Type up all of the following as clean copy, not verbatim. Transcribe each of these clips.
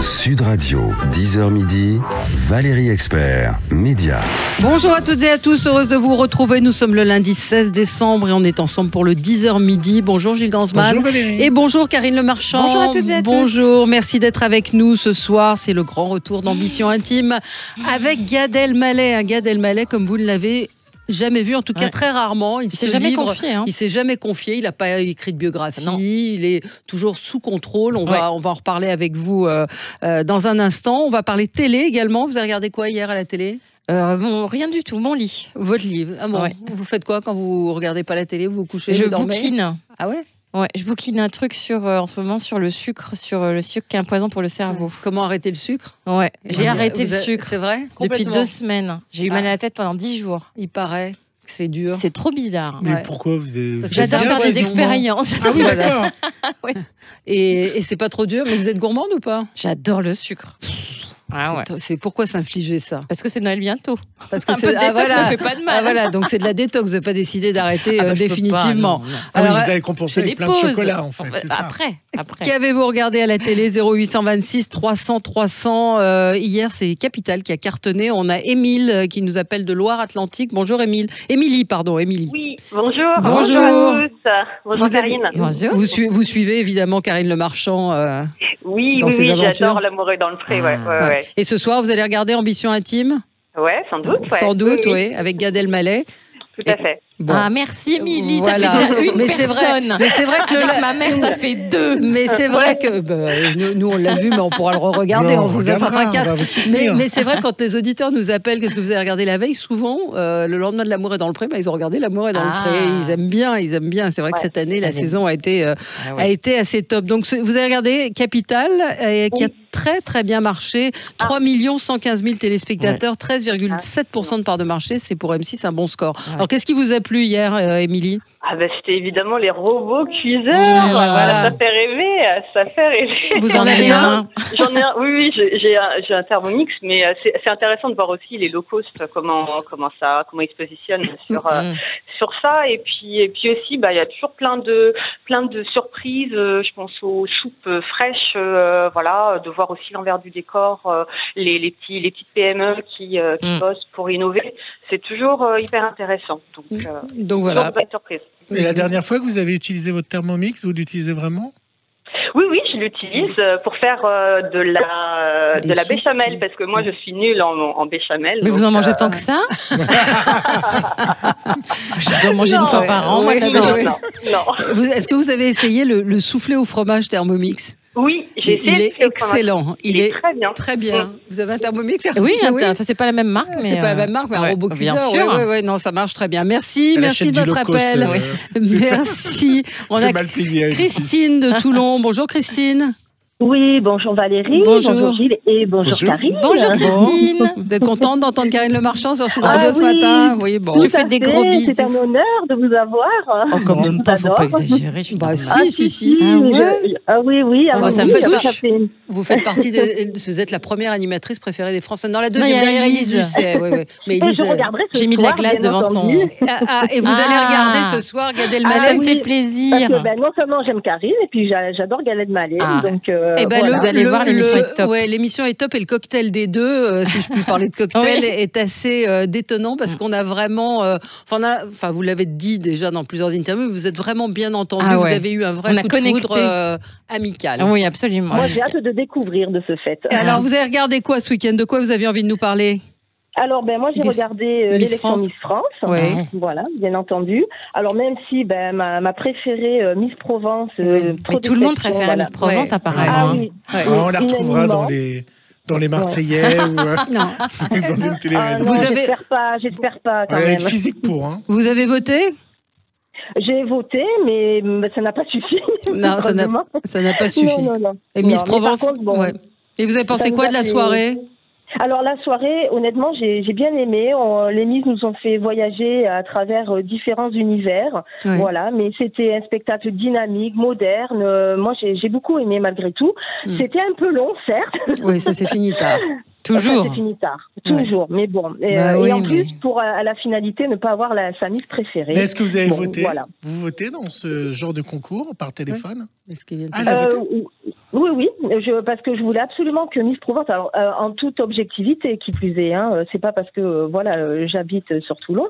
Sud Radio, 10h midi, Valérie Expert, Média. Bonjour à toutes et à tous, heureuse de vous retrouver. Nous sommes le lundi 16 décembre et on est ensemble pour le 10h midi. Bonjour Gilles Gansman. Bonjour Valérie. Et bonjour Karine Le Marchand. Bonjour à toutes et à tous. Bonjour, merci d'être avec nous ce soir. C'est le grand retour d'Ambition Intime avec Gad Elmaleh. Gad Elmaleh, comme vous ne l'avez jamais vu, en tout cas très rarement. Il s'est jamais confié. Il s'est jamais confié. Il n'a pas écrit de biographie. Non. Il est toujours sous contrôle. On va en reparler avec vous dans un instant. On va parler télé également. Vous avez regardé quoi hier à la télé ? Rien du tout, mon lit. Votre livre. Ah bon. Vous faites quoi quand vous regardez pas la télé ? Vous vous couchez ? Je bouquine. Ah ouais ? Ouais, je bouquine un truc en ce moment sur le sucre qui est un poison pour le cerveau. Comment arrêter le sucre ? Ouais, j'ai arrêté le sucre. C'est vrai ? Depuis 2 semaines. J'ai eu mal à la tête pendant 10 jours. Il paraît que c'est dur. C'est trop bizarre. Mais pourquoi vous avez... J'adore faire des expériences. Ah oui, d'accord. Oui. Et c'est pas trop dur, mais vous êtes gourmande ou pas ? J'adore le sucre. C'est pourquoi s'infliger ça ? Parce que c'est Noël bientôt. Parce que un peu de détox ne fait pas de mal. Voilà, donc c'est de la détox. Vous n'avez pas décidé d'arrêter définitivement. Alors, vous allez compenser avec plein de chocolat en fait, c'est ça. Après. Qu'avez-vous regardé à la télé ? 0826 300 300. Hier, c'est Capital qui a cartonné. On a Émile qui nous appelle de Loire-Atlantique. Bonjour Émile. Émilie. Oui, bonjour. Bonjour à tous. Bonjour Karine. Bonjour. Vous suivez évidemment Karine Le Marchand. Oui, j'adore L'amour est dans le pré. Ouais. Et ce soir, vous allez regarder Ambition Intime ? Ouais, sans doute. Sans doute, oui, avec Gad Elmaleh. Tout à fait. Bon. Ah, merci Émilie, voilà. Ça fait déjà une personne. Mais c'est vrai que ma mère, ça fait 2. Mais c'est vrai que nous on l'a vu, mais on pourra le re-regarder. On vous a 4. Mais c'est vrai quand les auditeurs nous appellent, qu'est-ce que vous avez regardé la veille ? Souvent, le lendemain de L'amour est dans le pré, ils ont regardé L'amour est dans le pré. Ils aiment bien. C'est vrai que cette année, la saison a été assez top. Donc vous avez regardé Capital, qui a très très bien marché. 3 115 000 téléspectateurs, 13,7% de part de marché. C'est pour M6 un bon score. Alors qu'est-ce qui vous a plu hier, Émilie ? C'était évidemment les robots cuiseurs. Voilà. Ça fait rêver. Vous en avez un ? J'en ai un. Oui, j'ai un Thermomix, mais c'est intéressant de voir aussi les low cost, comment ils se positionnent sur ça. Et puis aussi, il y a toujours plein de surprises. Je pense aux soupes fraîches, de voir aussi l'envers du décor, les petites PME qui bossent pour innover. C'est toujours hyper intéressant. Donc voilà. Bonne surprise. Et la dernière fois que vous avez utilisé votre Thermomix, vous l'utilisez vraiment ? Oui, je l'utilise pour faire de la béchamel, parce que moi je suis nulle en béchamel. Mais vous en mangez tant que ça ? Je dois manger une fois par an. Non. Est-ce que vous avez essayé le soufflé au fromage Thermomix ? Oui, il est excellent. Il est très bien. Très bien. Vous avez un Thermomix ? Oui, c'est pas la même marque, mais c'est pas la même marque, mais un robot cuiseur. Oui, non, ça marche très bien. Merci de votre appel. Merci. On a Christine de Toulon. Bonjour Christine. Oui, bonjour Valérie, bonjour Gilles et bonjour Karine. Bonjour Christine. Vous êtes contente d'entendre Karine Le Marchand sur Sud Radio ce matin ? Oui, bon. Je fais des gros bisous. C'est un honneur de vous avoir. Oh, quand même pas, faut pas exagérer. Si. Oui. Vous faites partie vous êtes la première animatrice préférée des Français. Dans la deuxième, derrière Élise Lucet. Mais je regarderai ce soir. J'ai mis de la glace devant son... Et vous allez regarder ce soir Gad Elmaleh. Ça me fait plaisir. Parce que, non seulement j'aime Karine, et puis j'adore Gad Elmaleh. Donc... vous allez voir, l'émission est top. Ouais, l'émission est top et le cocktail des deux, si je puis parler de cocktail, est assez détonnant parce qu'on a vraiment, vous l'avez dit déjà dans plusieurs interviews, vous êtes vraiment bien entendus. Vous avez eu un vrai coup de foudre amical. Oui, absolument. Moi, j'ai hâte de découvrir de ce fait. Alors, vous avez regardé quoi ce week-end ? De quoi vous aviez envie de nous parler ? Alors, moi, j'ai regardé l'élection Miss France. Voilà, bien entendu. Alors, même si ma préférée, Miss Provence... mais tout le monde préfère Miss Provence, apparemment. On la retrouvera dans les Marseillais ou dans une télé-réalité. J'espère pas quand même. Elle même. est physique pour. Vous avez voté ? J'ai voté, mais ça n'a pas suffi. Non, ça n'a pas suffi. Non. Et Miss Provence, Et vous avez pensé quoi de la soirée ? Alors la soirée, honnêtement, j'ai bien aimé. Les Miss nous ont fait voyager à travers différents univers, voilà. Mais c'était un spectacle dynamique, moderne. Moi, j'ai beaucoup aimé malgré tout. C'était un peu long, certes. Oui, ça s'est fini tard. Toujours. Ça s'est fini tard, toujours. Mais bon. Et en plus, pour à la finalité, ne pas avoir sa Miss préférée. Mais est-ce que vous avez voté ? Vous votez dans ce genre de concours par téléphone ? Oui, Oui, parce que je voulais absolument que Miss Provence, alors en toute objectivité, qui plus est, c'est pas parce que j'habite sur Toulon.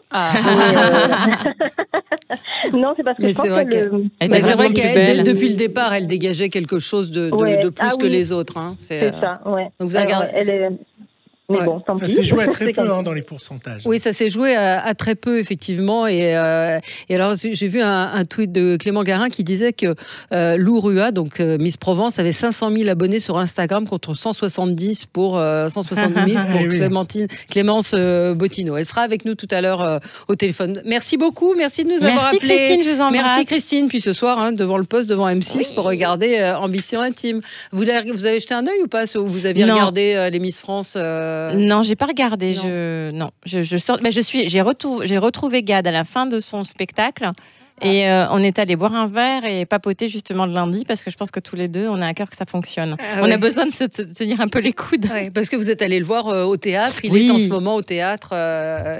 Non, c'est parce que c'est vrai que depuis le départ, elle dégageait quelque chose de plus que les autres. Hein. C'est ça, ouais. Donc vous regardez. Mais bon, tant ça pis. s'est joué à très peu dans les pourcentages. Oui, ça s'est joué à très peu, effectivement. Et alors, j'ai vu un tweet de Clément Garin qui disait que Lou Rua, donc Miss Provence, avait 500 000 abonnés sur Instagram contre 170 pour Clémence Bottino. Elle sera avec nous tout à l'heure au téléphone. Merci beaucoup, merci de nous avoir appelés. Merci Christine, je vous embrasse. Merci Christine. Puis ce soir, devant le poste, devant M6, pour regarder Ambition Intime. Vous avez jeté un œil ou pas? Vous aviez regardé les Miss France Non, j'ai pas regardé. J'ai retrouvé Gad à la fin de son spectacle. Et on est allé boire un verre et papoter justement le lundi parce que je pense que tous les deux, on a à cœur que ça fonctionne. On a besoin de se tenir un peu les coudes. Parce que vous êtes allé le voir au théâtre. Il est en ce moment au théâtre.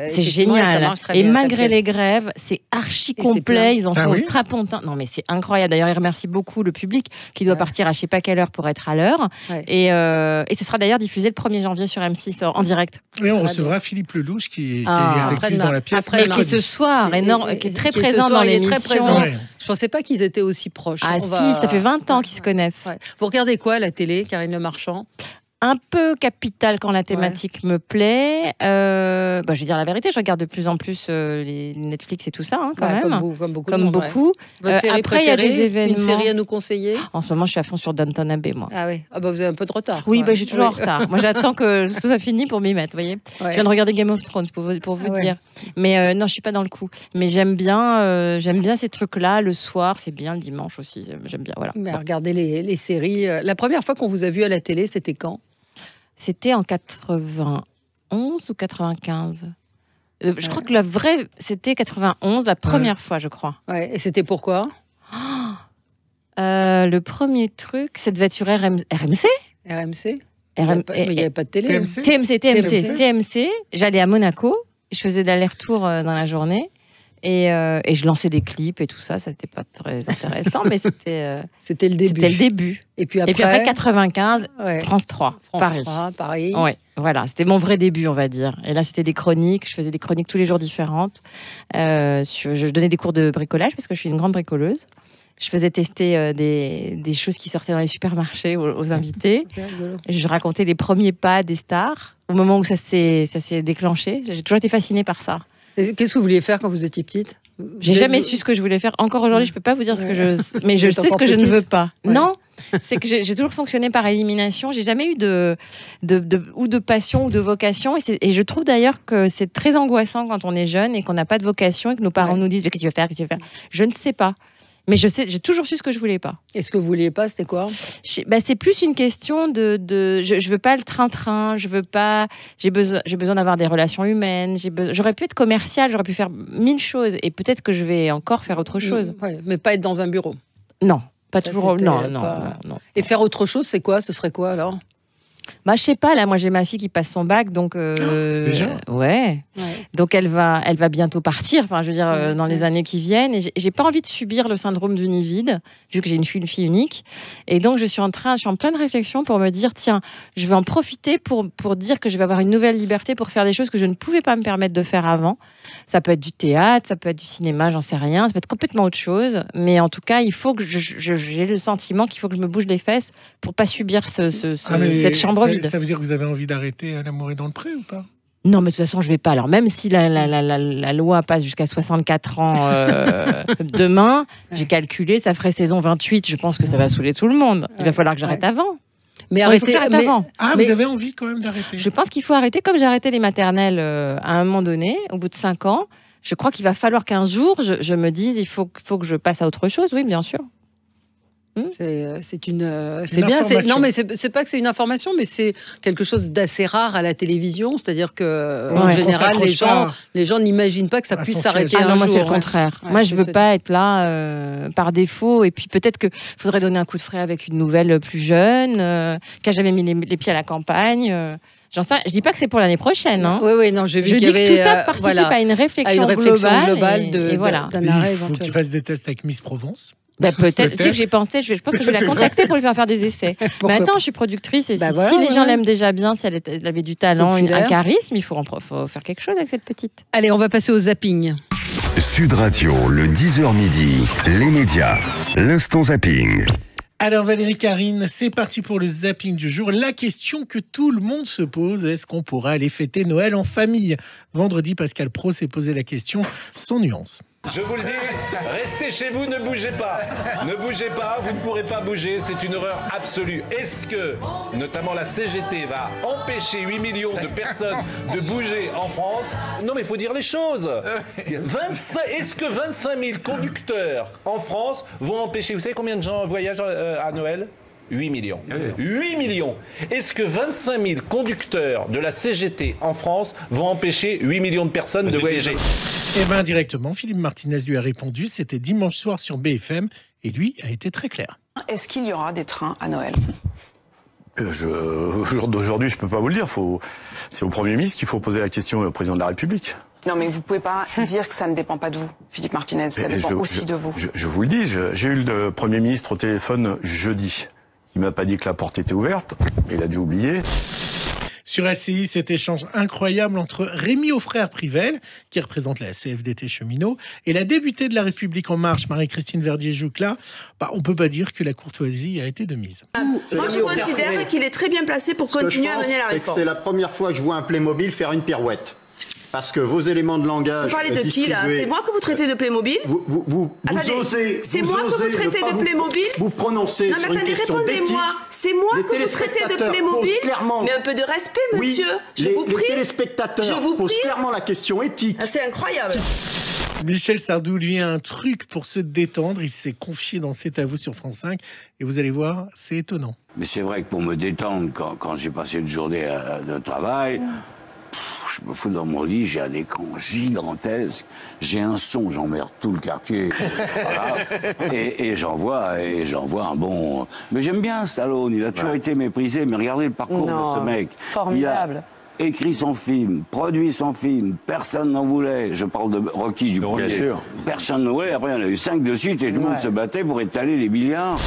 C'est génial. Et malgré les grèves, c'est archi complet. Ils en sont au strapontin. Non, mais c'est incroyable. D'ailleurs, il remercie beaucoup le public qui doit partir à je sais pas quelle heure pour être à l'heure. Et ce sera d'ailleurs diffusé le 1er janvier sur M6 en direct. Et on recevra Philippe Lelouch qui est avec lui dans la pièce. Qui est ce soir, qui est très présent dans l'émission. Très présent. Ouais. Je pensais pas qu'ils étaient aussi proches. Ça fait 20 ans qu'ils se connaissent. Vous regardez quoi à la télé, Karine Le Marchand? Un peu Capital quand la thématique me plaît. Je vais dire la vérité, je regarde de plus en plus les Netflix et tout ça, quand même. Comme beaucoup. Votre série après, il y a des événements. Une série à nous conseiller? En ce moment, je suis à fond sur Downton Abbey, moi. Ah oui. Vous avez un peu de retard. Oui, j'ai toujours en retard. Moi, j'attends que tout soit fini pour m'y mettre, vous voyez. Je viens de regarder Game of Thrones pour vous dire. Mais non, je suis pas dans le coup. Mais j'aime bien ces trucs-là le soir. C'est bien le dimanche aussi. J'aime bien. Voilà. Mais regardez les séries. La première fois qu'on vous a vu à la télé, c'était quand? C'était en 91 ou 95. Je crois que la vraie, c'était 91, la première fois, je crois. Et c'était pourquoi? Le premier truc, ça devait être sur RMC. RMC? Mais il n'y avait pas de télé. TMC. J'allais à Monaco, je faisais d'aller-retour dans la journée. Et je lançais des clips et tout ça, c'était pas très intéressant, mais c'était le début. C'était le début. Et puis après 95, France 3, Paris. Ouais, voilà, c'était mon vrai début, on va dire. Et là, c'était des chroniques. Je faisais des chroniques tous les jours différentes. Je donnais des cours de bricolage parce que je suis une grande bricoleuse. Je faisais tester des choses qui sortaient dans les supermarchés aux invités. Je racontais les premiers pas des stars au moment où ça s'est déclenché. J'ai toujours été fascinée par ça. Qu'est-ce que vous vouliez faire quand vous étiez petite? J'ai jamais su ce que je voulais faire. Encore aujourd'hui, je peux pas vous dire ce que je... Mais je sais ce que je ne veux pas. Non, c'est que j'ai toujours fonctionné par élimination. J'ai jamais eu de passion ou de vocation. Et je trouve d'ailleurs que c'est très angoissant quand on est jeune et qu'on n'a pas de vocation et que nos parents nous disent qu'est-ce que tu veux faire, qu'est-ce que tu veux faire. Je ne sais pas. Mais j'ai toujours su ce que je voulais pas. Et ce que vous vouliez pas, c'était quoi? C'est plus une question je veux pas le train-train, j'ai besoin d'avoir des relations humaines, j'aurais pu être commerciale, j'aurais pu faire 1000 choses et peut-être que je vais encore faire autre chose. Mais pas être dans un bureau. Non, pas toujours. Non. Et faire autre chose, c'est quoi? Ce serait quoi alors? Je sais pas, là, moi j'ai ma fille qui passe son bac, donc déjà ouais. Donc elle va bientôt partir, enfin je veux dire dans les années qui viennent, et j'ai pas envie de subir le syndrome du nid vide, vu que j'ai une fille unique, et donc je suis en pleine réflexion pour me dire tiens, je vais en profiter pour dire que je vais avoir une nouvelle liberté pour faire des choses que je ne pouvais pas me permettre de faire avant. Ça peut être du théâtre, ça peut être du cinéma, j'en sais rien, ça peut être complètement autre chose, mais en tout cas il faut que j'ai le sentiment qu'il faut que je me bouge les fesses pour pas subir cette chambre vide. Ça veut dire que vous avez envie d'arrêter L'amour est dans le pré ou pas? Non, mais de toute façon, je vais pas. Alors, même si la loi passe jusqu'à 64 ans demain, j'ai calculé, ça ferait saison 28. Je pense que ça va saouler tout le monde. Il va falloir que j'arrête avant. Mais arrêtez avant. Vous avez envie quand même d'arrêter? Je pense qu'il faut arrêter comme j'ai arrêté les maternelles à un moment donné, au bout de 5 ans. Je crois qu'il va falloir qu'un jour, je me dise, il faut que je passe à autre chose. Oui, bien sûr. C'est bien. Non, mais c'est pas que c'est une information, mais c'est quelque chose d'assez rare à la télévision. C'est-à-dire que en général, les gens n'imaginent pas que ça puisse s'arrêter un jour. Moi, c'est le contraire. Moi, je veux pas être là par défaut. Et puis peut-être que faudrait donner un coup de fouet avec une nouvelle plus jeune, qui a jamais mis les pieds à la campagne. Je dis pas que c'est pour l'année prochaine. Hein. Oui, non, j'ai vu qu'il y avait... Je dis que tout ça participe à une réflexion globale d'un Il faut que tu fasses des tests avec Miss Provence. Peut-être. Tu sais que j'ai pensé, je pense que je vais la contacter pour lui faire des essais. Mais attends, je suis productrice et si les gens l'aiment déjà bien, si elle avait du talent, un charisme, il faut faire quelque chose avec cette petite. Allez, on va passer au zapping. Sud Radio, le 10h midi, les médias, l'instant zapping. Alors Valérie Karine, c'est parti pour le zapping du jour. La question que tout le monde se pose, est-ce qu'on pourra aller fêter Noël en famille ? Vendredi, Pascal Praud s'est posé la question sans nuance. Je vous le dis, restez chez vous, ne bougez pas. Ne bougez pas, vous ne pourrez pas bouger, c'est une horreur absolue. Est-ce que, notamment la CGT, va empêcher 8 millions de personnes de bouger en France ? Non mais il faut dire les choses. Est-ce que 25 000 conducteurs en France vont empêcher... Vous savez combien de gens voyagent à Noël ? 8 millions. 8 millions. Est-ce que 25 000 conducteurs de la CGT en France vont empêcher 8 millions de personnes de voyager ? Eh bien, indirectement, Philippe Martinez lui a répondu. C'était dimanche soir sur BFM et lui a été très clair. Est-ce qu'il y aura des trains à Noël ? Au jour d'aujourd'hui, je ne peux pas vous le dire. C'est au Premier ministre qu'il faut poser la question au Président de la République. Non, mais vous ne pouvez pas dire que ça ne dépend pas de vous, Philippe Martinez. Ça dépend aussi de vous. Je vous le dis, j'ai eu le Premier ministre au téléphone jeudi. Il m'a pas dit que la porte était ouverte, il a dû oublier. Sur LCI, cet échange incroyable entre Rémi Aufrère-Privel, qui représente la CFDT cheminot, et la députée de La République En Marche, Marie-Christine Verdier-Joucla, on ne peut pas dire que la courtoisie a été de mise. Moi, je considère qu'il est très bien placé pour continuer à mener la réforme. C'est la première fois que je vois un Playmobil faire une pirouette. Parce que vos éléments de langage... Vous parlez de qui, là ? C'est moi que vous traitez de Playmobil ? Vous osez... C'est moi que vous traitez de Playmobil ? Vous prononcez sur une question d'éthique. C'est moi que vous traitez de Playmobil ? Mais un peu de respect, monsieur. Je vous prie. Les téléspectateurs posent clairement la question éthique. C'est incroyable. Michel Sardou, lui, a un truc pour se détendre. Il s'est confié dans C'est à vous sur France 5. Et vous allez voir, c'est étonnant. Mais c'est vrai que pour me détendre, quand j'ai passé une journée de travail... Je me fous dans mon lit, j'ai un écran gigantesque, j'ai un son, j'emmerde tout le quartier, voilà. et j'en vois un bon... Mais j'aime bien Stallone, il a toujours été méprisé, mais regardez le parcours de ce mec. Formidable. Il a écrit son film, produit son film, personne n'en voulait. Je parle de Rocky du premier. Bien sûr. Personne n'en voulait, après il y en a eu 5 de suite et tout le monde se battait pour étaler les milliards.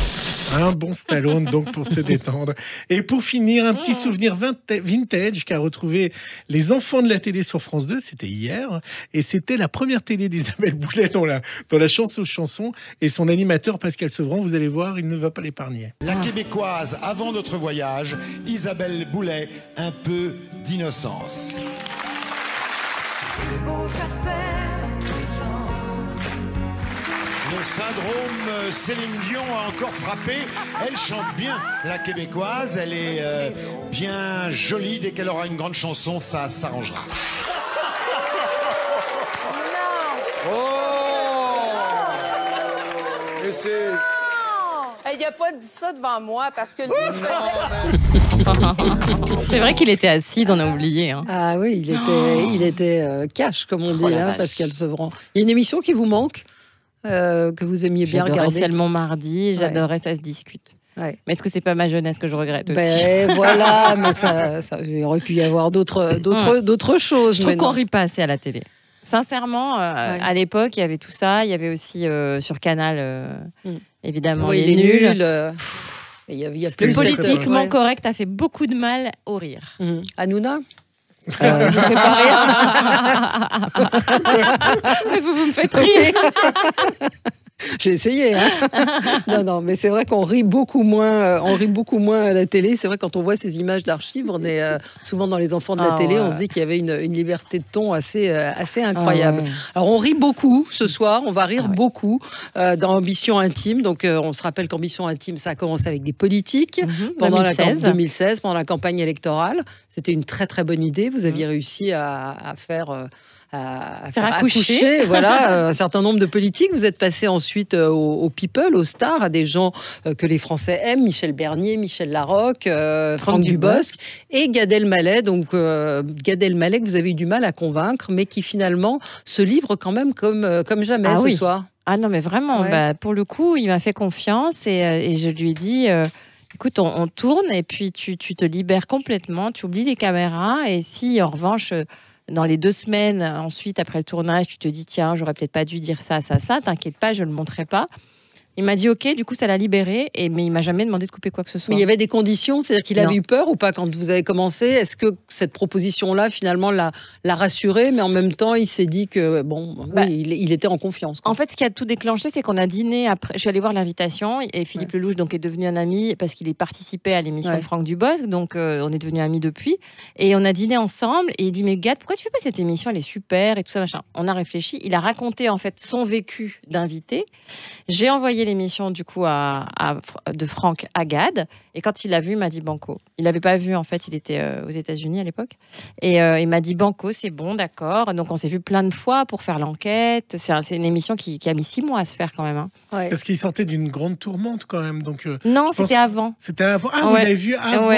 Un bon Stallone, donc, pour se détendre. Et pour finir, un petit souvenir vintage qu'a retrouvé les enfants de la télé sur France 2, c'était hier, et c'était la première télé d'Isabelle Boulet dans la chanson, et son animateur Pascal Sevran, vous allez voir, il ne va pas l'épargner. La Québécoise, avant notre voyage, Isabelle Boulet, un peu d'innocence. Le syndrome Céline Dion a encore frappé. Elle chante bien, la Québécoise. Elle est bien jolie. Dès qu'elle aura une grande chanson, ça s'arrangera. Et c'est... Il n'a pas dit ça devant moi parce que lui, C'est vrai qu'il était acide, on a oublié. Hein. Ah oui, il était cash, comme on dit, Pascal Sevran. Il y a une émission qui vous manque, que vous aimiez bien regarder. J'adorais Seulement mardi, j'adorais Ça se discute. Ouais. Mais est-ce que c'est pas ma jeunesse que je regrette aussi ? Voilà, mais il aurait pu y avoir d'autres choses. Je trouve qu'on rit pas assez à la télé. Sincèrement, à l'époque, il y avait tout ça. Il y avait aussi sur Canal, évidemment, les nuls. Le politiquement correct a fait beaucoup de mal au rire. Hanouna vous faites pas rire. Mais vous me faites rire. J'ai essayé, hein. Non, mais c'est vrai qu'on rit beaucoup moins. On rit beaucoup moins à la télé. C'est vrai quand on voit ces images d'archives, on est souvent dans les enfants de la télé. On se dit qu'il y avait une liberté de ton assez incroyable. Alors on rit beaucoup ce soir. On va rire beaucoup dans Ambition Intime. Donc on se rappelle qu'Ambition Intime, ça a commencé avec des politiques pendant 2016, pendant la campagne électorale. C'était une très très bonne idée. Vous aviez réussi à faire accoucher un certain nombre de politiques. Vous êtes passé ensuite aux people, aux stars, à des gens que les Français aiment, Michel Bernier, Michel Larocque, Franck Dubosc et Gad Elmaleh. Donc Gad Elmaleh que vous avez eu du mal à convaincre, mais qui finalement se livre quand même comme jamais ce soir. Ah non, mais vraiment, pour le coup, il m'a fait confiance et je lui ai dit... écoute, on tourne et puis tu te libères complètement, tu oublies les caméras. Et si, en revanche, dans les 2 semaines, ensuite, après le tournage, tu te dis, tiens, j'aurais peut-être pas dû dire ça, t'inquiète pas, je le montrerai pas. Il m'a dit ok, du coup ça l'a libéré, mais il m'a jamais demandé de couper quoi que ce soit. Mais il y avait des conditions, c'est-à-dire qu'il avait eu peur ou pas quand vous avez commencé? Est-ce que cette proposition-là finalement l'a rassuré, mais en même temps il s'est dit que il était en confiance, quoi. En fait, ce qui a tout déclenché, c'est qu'on a dîné après. Je suis allée voir l'invitation et Philippe Lelouch donc est devenu un ami parce qu'il participait à l'émission de Franck Dubosc, donc on est devenus amis depuis. Et on a dîné ensemble et il dit mais Gad, pourquoi tu fais pas cette émission? Elle est super et tout ça machin. On a réfléchi. Il a raconté en fait son vécu d'invité. J'ai envoyé l'émission du coup de Franck à Gad, et quand il l'a vu, il m'a dit banco. Il l'avait pas vu en fait, il était aux États-Unis à l'époque, et il m'a dit banco, c'est bon, d'accord. Donc on s'est vu plein de fois pour faire l'enquête. C'est une émission qui a mis 6 mois à se faire quand même. Hein. Parce qu'il sortait d'une grande tourmente quand même. Donc non, c'était avant. C'était avant. Ah, vous l'avez vu avant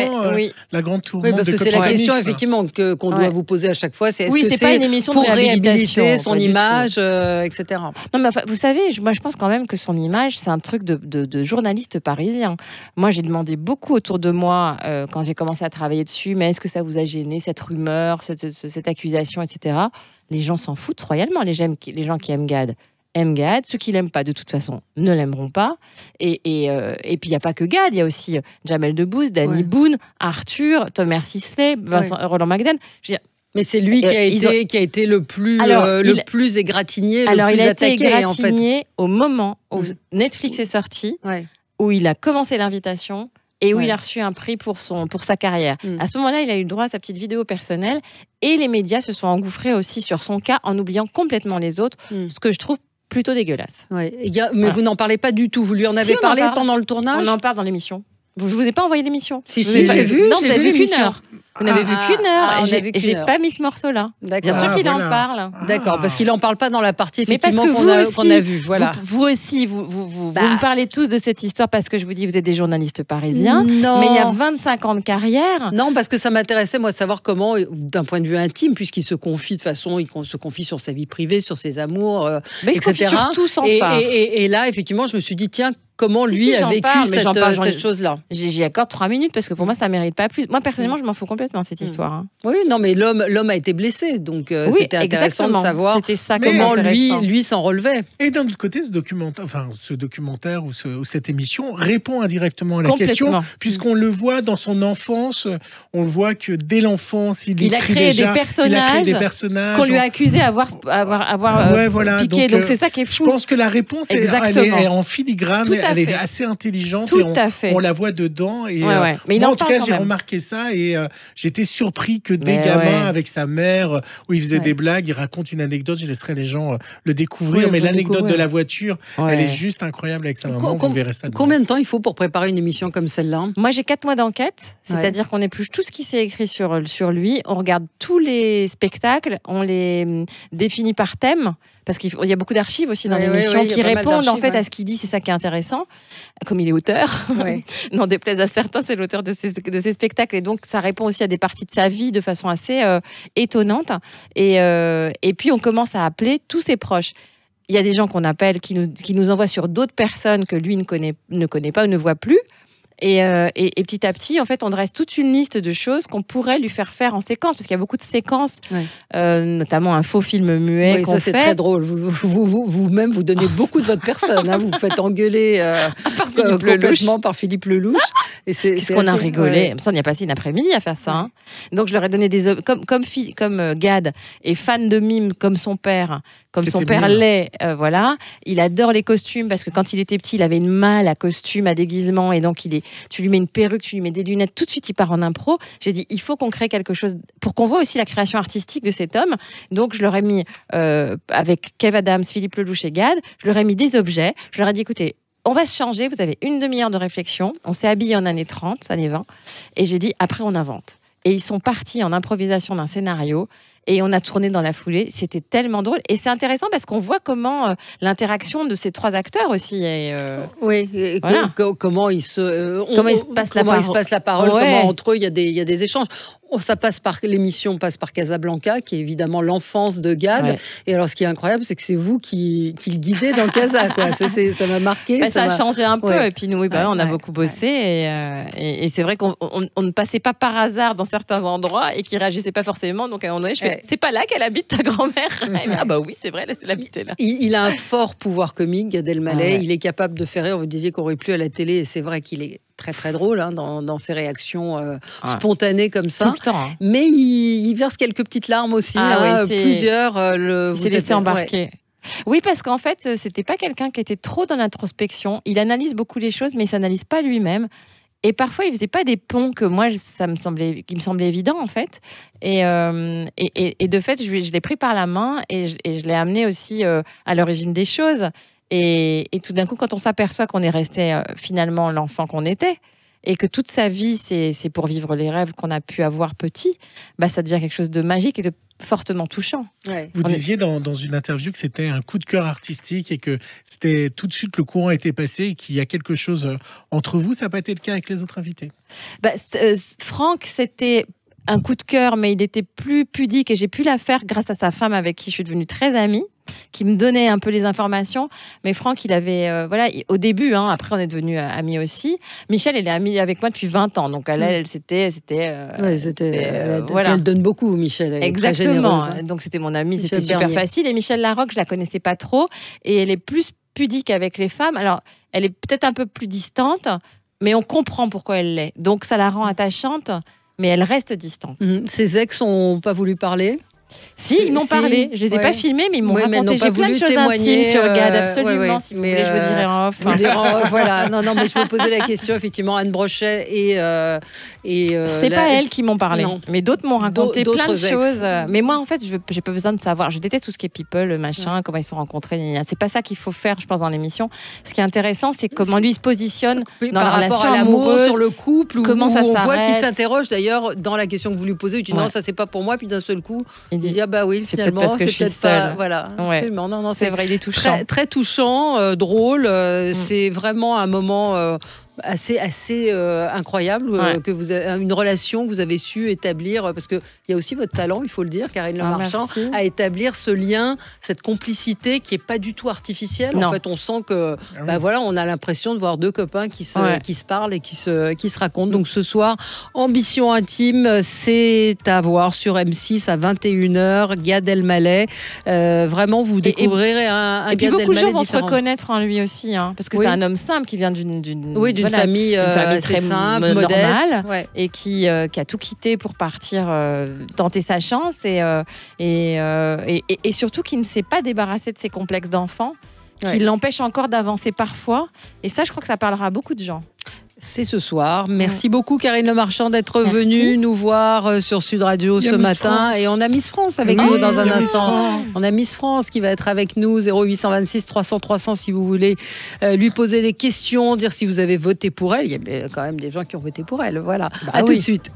la grande tourmente. Oui, parce que c'est la question effectivement qu'on doit vous poser à chaque fois. C'est est-ce que pas une émission pour de réhabiliter son image, etc. Non, mais enfin, vous savez, moi je pense quand même que son image, c'est un truc de journaliste parisien. Moi, j'ai demandé beaucoup autour de moi quand j'ai commencé à travailler dessus, mais est-ce que ça vous a gêné, cette rumeur, cette accusation, etc. Les gens s'en foutent royalement. Les gens qui aiment Gad aiment Gad. Ceux qui l'aiment pas, de toute façon, ne l'aimeront pas. Et puis, il n'y a pas que Gad. Il y a aussi Jamel Debbouze, Danny Boone, Arthur, Thomas Sisley, Roland McDan. Je veux dire, mais c'est lui qui a été le plus égratigné, le plus attaqué. Il a été égratigné au moment où Netflix est sorti, où il a commencé l'invitation et où il a reçu un prix pour sa carrière. À ce moment-là, il a eu le droit à sa petite vidéo personnelle et les médias se sont engouffrés aussi sur son cas en oubliant complètement les autres, ce que je trouve plutôt dégueulasse. Mais vous n'en parlez pas du tout. Vous lui en avez parlé pendant le tournage? On en parle dans l'émission. Je vous ai pas envoyé l'émission. Si, vous n'avez vu. Non, vous avez vu qu'une heure. Vous n'avez vu qu'une heure. J'ai pas mis ce morceau-là. Bien sûr qu'il en parle. D'accord, parce qu'il en parle pas dans la partie effectivement qu'on a vue. Voilà. Vous aussi, vous me parlez tous de cette histoire parce que je vous dis, vous êtes des journalistes parisiens. Non. Mais il y a 25 ans de carrière. Non, parce que ça m'intéressait moi de savoir comment, d'un point de vue intime, puisqu'il se confie de façon, il se confie sur sa vie privée, sur ses amours, mais etc. Il se confie surtout sans phare. Et là, effectivement, je me suis dit tiens. Comment lui a vécu cette chose-là? J'y accorde 3 minutes parce que pour moi, ça ne mérite pas plus. Moi, personnellement, je m'en fous complètement de cette histoire. Hein. Oui, non, mais l'homme a été blessé. Donc, c'était intéressant de savoir comment lui s'en relevait. Et d'un autre côté, ce documentaire ou cette émission répond indirectement à la question, puisqu'on le voit dans son enfance. On le voit que dès l'enfance, il a créé des personnages qu'on lui a accusé d'avoir piqué. Donc, c'est ça qui est fou. Je pense que la réponse est en filigrane. Elle est assez intelligente on la voit dedans. Et, mais moi, en tout cas, j'ai remarqué ça et j'étais surpris que des gamins avec sa mère, où il faisait des blagues, il raconte une anecdote, je laisserai les gens le découvrir, mais l'anecdote de la voiture, elle est juste incroyable avec sa maman, vous verrez ça. Combien de temps il faut pour préparer une émission comme celle-là? Moi, j'ai 4 mois d'enquête, c'est-à-dire qu'on épluche tout ce qui s'est écrit sur lui, on regarde tous les spectacles, on les définit par thème, parce qu'il y a beaucoup d'archives aussi dans l'émission qui répondent en fait à ce qu'il dit, c'est ça qui est intéressant, comme il est auteur, n'en déplaise à certains, c'est l'auteur de ces spectacles, et donc ça répond aussi à des parties de sa vie de façon assez étonnante, et puis on commence à appeler tous ses proches. Il y a des gens qu'on appelle, qui nous envoient sur d'autres personnes que lui ne connaît pas ou ne voit plus. Et petit à petit, en fait, on dresse toute une liste de choses qu'on pourrait lui faire en séquence, parce qu'il y a beaucoup de séquences, notamment un faux film muet qu'on fait. Ça, c'est très drôle. Vous-même, vous donnez beaucoup de votre personne. Hein. Vous vous faites engueuler complètement par Philippe Lelouch. Qu'est-ce qu'on a rigolé. Ça, on y a passé une après-midi à faire ça. Hein. Donc, je leur ai donné comme Gad est fan de mimes comme son père, son père l'est, voilà. Il adore les costumes, parce que quand il était petit, il avait une malle à costume, à déguisement, et donc tu lui mets une perruque, tu lui mets des lunettes, tout de suite il part en impro. J'ai dit, il faut qu'on crée quelque chose pour qu'on voit aussi la création artistique de cet homme. Donc je leur ai mis, avec Kev Adams, Philippe Lelouch et Gad, je leur ai mis des objets. Je leur ai dit, écoutez, on va se changer, vous avez une demi-heure de réflexion. On s'est habillé en années 30, années 20. Et j'ai dit, après on invente. Et ils sont partis en improvisation d'un scénario. Et on a tourné dans la foulée. C'était tellement drôle. Et c'est intéressant parce qu'on voit comment l'interaction de ces 3 acteurs aussi est... comment ils se passent la parole, comment entre eux il y a des échanges. Ça passe par l'émission, passe par Casablanca, qui est évidemment l'enfance de Gad. Ouais. Et alors, ce qui est incroyable, c'est que c'est vous qui le guidez dans Casa, quoi. Ça m'a marqué. Ça a changé un peu. Ouais. Et puis nous, on a beaucoup bossé. Et c'est vrai qu'on ne passait pas par hasard dans certains endroits et qui réagissaient pas forcément. Donc à un moment donné, je fais, c'est pas là qu'elle habite ta grand-mère. Ah bah oui, c'est vrai, elle habitait là. Il a un fort pouvoir comique, Gad Elmaleh. Il est capable de faire rire. Vous disiez qu'on aurait plus à la télé, et c'est vrai qu'il est très très drôle dans ses réactions spontanées comme ça. Tout le temps. Mais il verse quelques petites larmes aussi. Plusieurs. Il s'est laissé embarquer. Oui, parce qu'en fait, c'était pas quelqu'un qui était trop dans l'introspection. Il analyse beaucoup les choses, mais il s'analyse pas lui-même. Et parfois, il faisait pas des ponts que moi, qui me semblait évident en fait. Et de fait, je l'ai pris par la main et je l'ai amené aussi à l'origine des choses. Et tout d'un coup, quand on s'aperçoit qu'on est resté finalement l'enfant qu'on était, et que toute sa vie, c'est pour vivre les rêves qu'on a pu avoir petit, ça devient quelque chose de magique et de fortement touchant. Ouais. Vous disiez dans une interview que c'était un coup de cœur artistique et que c'était tout de suite le courant était passé et qu'il y a quelque chose entre vous. Ça n'a pas été le cas avec les autres invités? Franck, c'était un coup de cœur, mais il était plus pudique et j'ai pu la faire grâce à sa femme avec qui je suis devenue très amie, qui me donnait un peu les informations. Mais Franck, il avait... au début, après on est devenus amis aussi. Michel, elle est amie avec moi depuis 20 ans. Donc elle elle donne beaucoup, Michel. Elle exactement. Est très généreuse. Donc c'était mon amie, c'était super facile. Et Michel Larocque, je la connaissais pas trop. Et elle est plus pudique avec les femmes. Alors, elle est peut-être un peu plus distante, mais on comprend pourquoi elle l'est. Donc ça la rend attachante, mais elle reste distante. Ses ex n'ont pas voulu parler? Si, ils m'ont parlé. Je les ai pas filmés, mais ils m'ont raconté. J'ai plein de choses intimes sur Gad, absolument. Si vous voulez, je vous dirai en off. Voilà. Non, mais je me posais la question, effectivement, Anne Brochet c'est pas elles qui m'ont parlé, mais d'autres m'ont raconté plein de choses. Mais moi, en fait, j'ai pas besoin de savoir. Je déteste tout ce qui est people, machin, comment ils sont rencontrés. C'est pas ça qu'il faut faire, je pense, dans l'émission. Ce qui est intéressant, c'est comment lui se positionne dans la relation amoureuse, sur le couple, comment ça s'arrête. On voit qu'il s'interroge d'ailleurs dans la question que vous lui posez. Il dit non, ça c'est pas pour moi, puis d'un seul coup, il dit ah bah oui, finalement, c'est peut-être pas. Voilà. Ouais. Non, c'est vrai, il est touchant. Très, très touchant, drôle. C'est vraiment un moment assez incroyable que vous avez, une relation que vous avez su établir, parce que il y a aussi votre talent, il faut le dire, Karine Le Marchand, à établir ce lien, cette complicité qui est pas du tout artificielle. En fait, on sent que on a l'impression de voir deux copains qui se parlent et qui se racontent. Donc ce soir, Ambition intime, c'est à voir sur M6 à 21h. Gad Elmaleh, vraiment vous découvrirez un Gad Elmaleh. Et puis beaucoup de gens vont se reconnaître en lui aussi, parce que c'est un homme simple qui vient d'une famille très simple, modeste, modeste, et qui a tout quitté pour partir tenter sa chance et surtout qui ne s'est pas débarrassé de ses complexes d'enfant, qui l'empêche encore d'avancer parfois. Et ça, je crois que ça parlera à beaucoup de gens. C'est ce soir. Merci beaucoup, Karine Le Marchand, d'être venue nous voir sur Sud Radio ce matin. Et on a Miss France avec nous dans un instant. On a Miss France qui va être avec nous, 0826 300 300 si vous voulez lui poser des questions, dire si vous avez voté pour elle. Il y a quand même des gens qui ont voté pour elle. Voilà. Tout de suite.